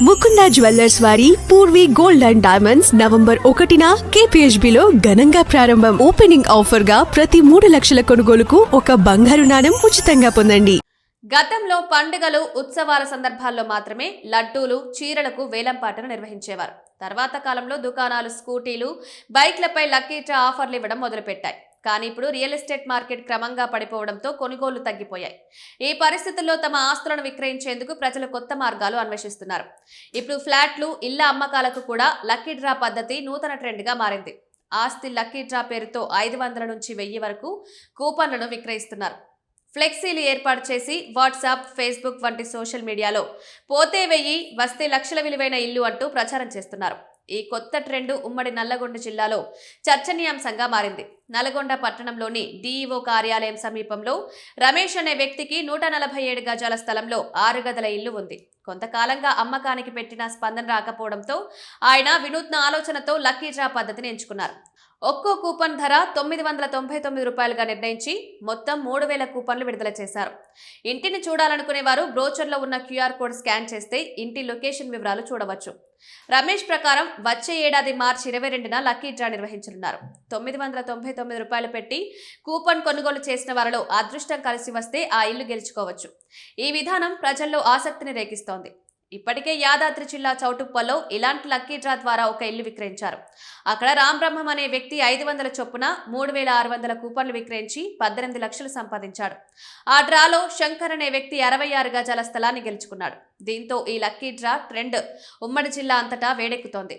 Mukunda jewellers వారి Purvi gold and diamonds November 1న KPHB లో ఘనంగా ప్రారంభం. ఓపెనింగ్ ఆఫర్ గా ప్రతి 3 లక్షల కొనుగోలుకు ఒక బంగారు నాణెం ఉచితంగా పొందండి. గతంలో పండుగలు ఉత్సవాల సందర్భాల్లో మాత్రమే లడ్డూలు చీరలకు వేలంపాటను నిర్వహించేవారు. తర్వాత కాలంలో దుకాణాలు స్కూటీలు బైక్లపై లక్కీ డ్రా ఆఫర్లు ఇవ్వడం మొదలుపెట్టాయి. కానీ ఇప్పుడు రియల్ ఎస్టేట్ మార్కెట్ క్రమంగా పడిపోవడంతో కొనుగోళ్లు తగ్గిపోయాయి. ఈ పరిస్థితుల్లో తమ ఆస్తులను విక్రయించేందుకు ప్రజలు కొత్త మార్గాలు అన్వేషిస్తున్నారు. ఇప్పుడు ఫ్లాట్లు ఇళ్ల అమ్మకాలకు కూడా లక్కీ డ్రా పద్ధతి నూతన ట్రెండ్గా మారింది. ఆస్తి లక్కీ డ్రా పేరుతో 500 నుంచి 1000 వరకు కూపన్లను విక్రయిస్తున్నారు. ఫ్లెక్సీలు ఏర్పాటు చేసి వాట్సాప్, ఫేస్బుక్ వంటి సోషల్ మీడియాలో పోతే 1000 వస్తే లక్షల విలువైన ఇల్లు అంటూ ప్రచారం చేస్తున్నారు. ఈ కొత్త ట్రెండ్ ఉమ్మడి నల్లగొండ జిల్లాలో చర్చనీయాంశంగా మారింది. నల్గొండ పట్టణంలోని DEO కార్యాలయం సమీపంలో రమేష్ అనే వ్యక్తికి 147 గజాల స్థలంలో 6 గదుల ఇల్లు ఉంది. కొంతకాలంగా అమ్మకానికి పెట్టిన స్పందన రాకపోవడంతో ఆయన వినూత్న ఆలోచనతో లక్కీ డ్రా పద్ధతిని ఎంచుకున్నారు. ఒక్కో కూపన్ ధర 999 రూపాయలుగా నిర్ణయించి మొత్తం 3000 కూపన్లు విడుదల చేశారు. ఇంటిని చూడాలనుకునే వారు బ్రోచర్లో ఉన్న QR కోడ్ స్కాన్ చేస్తే ఇంటి లొకేషన్ వివరాలు చూడవచ్చు. రమేష్ ప్రకారం వచ్చే ఏడాది మార్చి 22న లక్కీ డ్రా నిర్వహించనున్నారు. 999 రూపాయలు పెట్టి కూపన్ కొనుగోలు చేసిన వారిలో అదృష్టం కలిసి వస్తే ఆ ఇల్లు గెలుచుకోవచ్చు. ఈ విధానం ప్రజల్లో ఆసక్తిని రేకిస్తోంది. ఇప్పటికే యాదాద్రి జిల్లా చౌటుప్పల్లో ఇలాంటి లక్కీ డ్రా ద్వారా ఒక ఇల్లు విక్రయించారు. అక్కడ రాంబ్రహ్మం అనే వ్యక్తి 500 చొప్పున 3600 కూపన్లు విక్రయించి 18 లక్షలు సంపాదించాడు. ఆ డ్రాలో శంకర్ అనే వ్యక్తి 66 గజాల స్థలాన్ని గెలుచుకున్నాడు. దీంతో ఈ లక్కీ డ్రా ట్రెండ్ ఉమ్మడి జిల్లా అంతటా వేడెక్కుతోంది.